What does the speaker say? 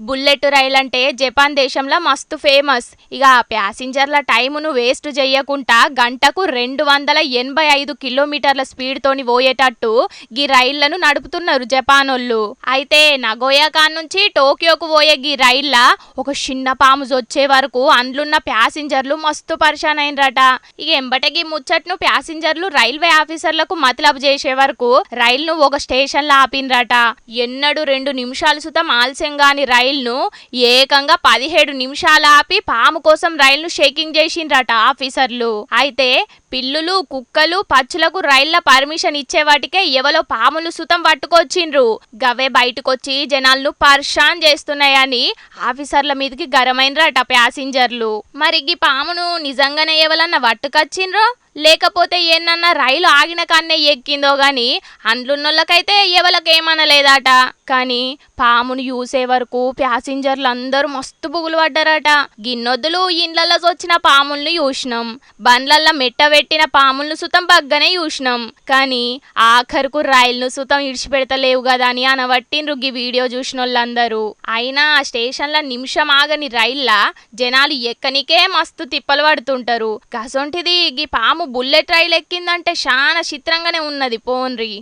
Bullet rail అంటే Japan దేశంలో మస్తు ఫేమస్. ఇక ప్యాసింజర్ల టైమును వేస్ట్ చేయకుండా గంటకు 285 కిలోమీటర్ల స్పీడ్ తోని పోయేటట్టు గీ రైళ్లను నడుపుతున్నారు జపానోళ్ళు. అయితే నగోయా కాన్ నుంచి టోక్యోకు పోయే గీ రైళ్ల ఒక చిన్న పాము వచ్చే వరకు అందులున్న ప్యాసింజర్లు మస్తు పరిశాన్ అయినరట. ఇక ఎంబటకి ముచ్చట్ను ప్యాసింజర్లు రైల్వే ఆఫీసర్లకు మతలబు చేసే వరకు రైలును ఒక స్టేషన్ లో ఆపినరట. ఎన్నడు 2 నిమిషాలు సుతం ఆలస్యంగాని రైలును ఏకంగా 17 నిమిషాలు ఆపి పాము కోసం రైలును షేకింగ్ చేసిండ్రట ఆఫీసర్లు. అయితే పిల్లులు, కుక్కలు, పచ్చులకు రైళ్ల పర్మిషన్ ఇచ్చే వాటికే ఎవలో పాములు సుతం పట్టుకొచ్చిండ్రు. గవే బయటకొచ్చి జనాలను పర్షాన్ చేస్తున్నాయని ఆఫీసర్ల మీదకి గరమైనరట ప్యాసింజర్లు. మరి ఈ పామును నిజంగానే ఎవలన్నా పట్టుకొచ్చిండ్రో లేకపోతే ఏనన్నా రైలు ఆగిన కాన్నే ఎక్కిందో గాని అండ్లున్నోళ్ళకైతే ఎవలకేమనలేదట. కానీ పామును చూసే వరకు ప్యాసింజర్లు అందరూ మస్తు పుగులు పడ్డారట. గిన్నొద్దులు ఇండ్లలో వచ్చిన పాముల్ని చూసినాం, బండ్లల్లో మెట్టబెట్టిన పాములను సుతం బగ్గనే చూసినాం. కానీ ఆఖరుకు రైలును సుతం ఇడిచిపెడతలేవు కదా అని అనబట్టిండ్రు గీ వీడియో చూసినోళ్ళందరూ. అయినా ఆ స్టేషన్ల నిమిషం ఆగని రైళ్ల జనాలు ఎక్కనికే మస్తు తిప్పలు పడుతుంటారు. గసొంటిది గీ పాము బుల్లెట్ రైలు ఎక్కిందంటే చాలా చిత్రంగానే ఉన్నది పోన్రి.